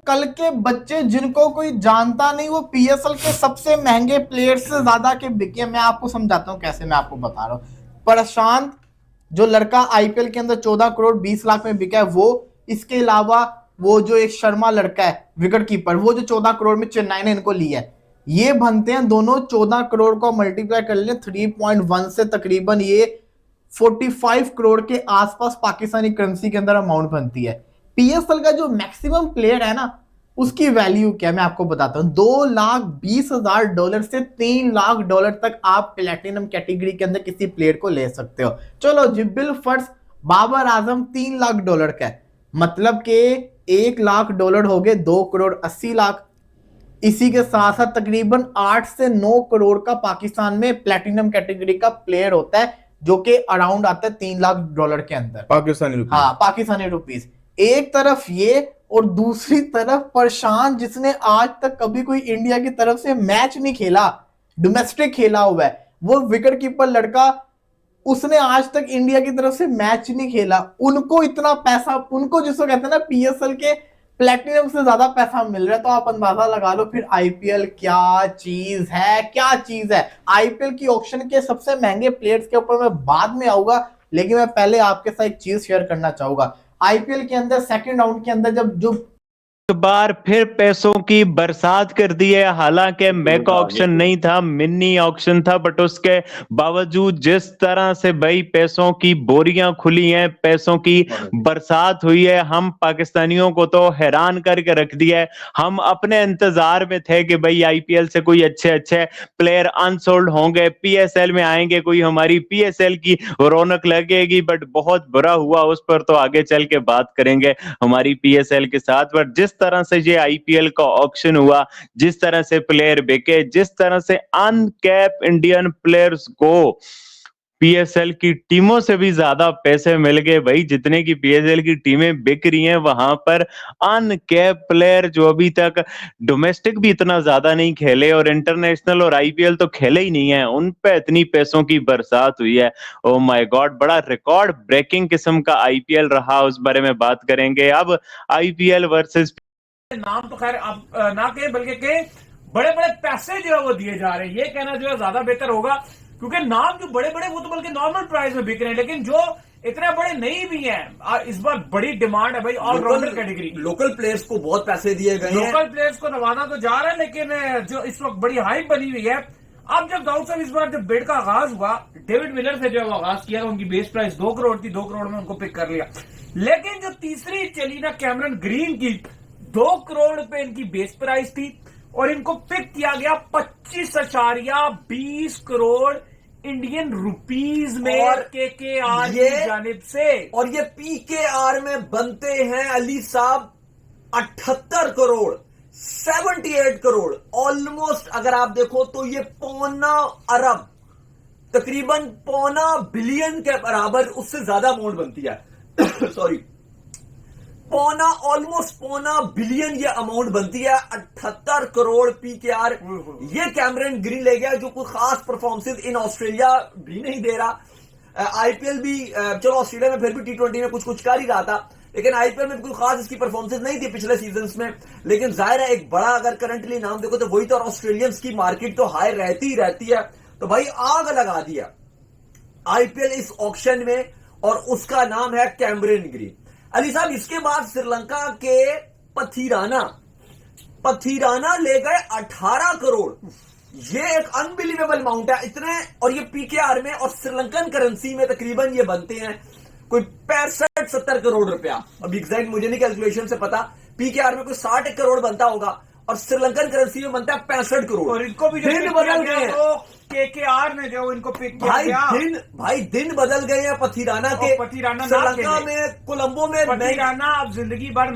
कल के बच्चे जिनको कोई जानता नहीं वो पीएसएल के सबसे महंगे प्लेयर से ज्यादा के बिके। मैं आपको समझाता हूँ कैसे, मैं आपको बता रहा हूँ। प्रशांत जो लड़का आईपीएल के अंदर 14 करोड़ 20 लाख में बिका है वो, इसके अलावा वो जो एक शर्मा लड़का है विकेट कीपर, वो जो 14 करोड़ में चेन्नई ने इनको लिया है, ये बनते हैं दोनों 14 करोड़ को मल्टीप्लाई कर लें 3.1 से तकरीबन ये 45 करोड़ के आसपास पाकिस्तानी करेंसी के अंदर अमाउंट बनती है। पीएसएल का जो मैक्सिमम प्लेयर है ना, उसकी वैल्यू क्या मैं आपको बताता हूं। $2,20,000 से $3 लाख तक आप प्लेटिनम कैटेगरी के अंदर किसी प्लेयर को ले सकते हो। चलो जिबिल फर्ज बाबर आजम $3 लाख का है, मतलब के $1 लाख हो गए 2,80,00,000। इसी के साथ साथ तकरीबन 8 से 9 करोड़ का पाकिस्तान में प्लेटिनम कैटेगरी का प्लेयर होता है, जो कि अराउंड आता है $3 लाख के अंदर पाकिस्तानी रुपीस। हाँ, पाकिस्तानी रुपीस। एक तरफ ये और दूसरी तरफ प्रशांत, जिसने आज तक कभी कोई इंडिया की तरफ से मैच नहीं खेला, डोमेस्टिक खेला हुआ है, वो विकेट कीपर लड़का, उसने आज तक इंडिया की तरफ से मैच नहीं खेला। उनको इतना पैसा, उनको जिसको कहते हैं ना पीएसएल के प्लेटिनम से ज्यादा पैसा मिल रहा है, तो आप अंदाजा लगा लो फिर आईपीएल क्या चीज है, क्या चीज है। आईपीएल की ऑक्शन के सबसे महंगे प्लेयर्स के ऊपर मैं बाद में आऊंगा, लेकिन मैं पहले आपके साथ एक चीज शेयर करना चाहूंगा। आईपीएल के अंदर सेकंड राउंड के अंदर जब जो एक बार फिर पैसों की बरसात कर दी है। हालांकि मेगा ऑक्शन नहीं था, मिनी ऑक्शन था, बट उसके बावजूद जिस तरह से भाई पैसों की बोरियां खुली हैं, पैसों की बरसात हुई है, हम पाकिस्तानियों को तो हैरान करके रख दिया है। हम अपने इंतजार में थे कि भाई आईपीएल से कोई अच्छे अच्छे प्लेयर अनसोल्ड होंगे, पीएसएल में आएंगे, कोई हमारी पीएसएल की रौनक लगेगी, बट बहुत बुरा हुआ। उस पर तो आगे चल के बात करेंगे हमारी पीएसएल के साथ। बट जिस तरह से ये आईपीएल का ऑक्शन हुआ, जिस तरह से प्लेयर बिके, जिस तरह से अनकैप इंडियन प्लेयर्स को पीएसएल की टीमों से भी ज्यादा पैसे मिल गए भाई, जितने की पीएसएल की टीमें बिक रही हैं, वहां पर अनकैप प्लेयर जो अभी तक डोमेस्टिक भी इतना ज्यादा नहीं खेले और इंटरनेशनल और आईपीएल तो खेले ही नहीं है, उन पे इतनी पैसों की बरसात हुई है। ओ माय गॉड, बड़ा रिकॉर्ड ब्रेकिंग किस्म का आईपीएल रहा, उस बारे में बात करेंगे। अब आईपीएल वर्सेस नाम तो खैर आप ना कहें, बल्कि के बड़े बड़े पैसे जो है वो दिए जा रहे हैं, ये कहना जो है ज्यादा बेहतर होगा, क्योंकि नाम जो बड़े बड़े वो तो बल्कि नॉर्मल प्राइस में बिक रहे हैं, लेकिन जो इतने बड़े नहीं भी हैं, इस बार बड़ी डिमांड है भाई ऑलराउंडर कैटेगरी। लोकल प्लेयर्स को बहुत पैसे दिए गए हैं, लोकल प्लेयर्स को नवाजा तो जा रहा है, लेकिन जो इस वक्त बड़ी हाइप बनी हुई है। अब जब दाऊद साहब इस बार जब बिड का आगाज हुआ, डेविड मिलर से जो है वो आगाज किया, उनकी बेस प्राइस 2 करोड़ थी, 2 करोड़ में उनको पिक कर लिया। लेकिन जो तीसरी चली ना कैमरन ग्रीन की, 2 करोड़ पे इनकी बेस प्राइस थी और इनको पिक किया गया 25.20 करोड़ इंडियन रुपीस में और केकेआर की जानिब से। और ये पीकेआर में बनते हैं अली साहब 78 करोड़, 78 करोड़, ऑलमोस्ट अगर आप देखो तो ये पौना अरब, तकरीबन पौना बिलियन के बराबर, उससे ज्यादा अमाउंट बनती है सॉरी, पौना, ऑलमोस्ट पौना बिलियन ये अमाउंट बनती है। 78 करोड़ पीकेआर ये कैमरन ग्रीन ले गया, जो कोई खास परफॉर्मेंस इन ऑस्ट्रेलिया भी नहीं दे रहा। आईपीएल भी चलो ऑस्ट्रेलिया में फिर भी टी20 में कुछ कुछ कर ही रहा था, लेकिन आईपीएल में कोई खास इसकी परफॉर्मेंस नहीं थी पिछले सीजन्स में। लेकिन जाहिर है एक बड़ा अगर करंटली नाम देखो तो वही तो, ऑस्ट्रेलियंस की मार्केट तो हाई रहती ही रहती है, तो भाई आग लगा दिया आईपीएल इस ऑक्शन में, और उसका नाम है कैमरन ग्रीन। अली साहब इसके बाद श्रीलंका के पथीराना ले गए 18 करोड़। ये एक अनबिलीवेबल अमाउंट है इतने, और ये पीकेआर में और श्रीलंकन करेंसी में तकरीबन ये बनते हैं कोई 65-70 करोड़ रुपया। अब एग्जैक्ट मुझे नहीं कैलकुलेशन से पता, पीकेआर में कोई 60 करोड़ बनता होगा और श्रीलंकन करेंसी में बनता है 65 करोड़। और इनको भी दिन बदल गए तो केकेआर ने जो इनको पिक किया भाई दिन बदल गए हैं पथीराना के। पथीराना श्रीलंका में, कोलंबो में पथीराना अब जिंदगी भर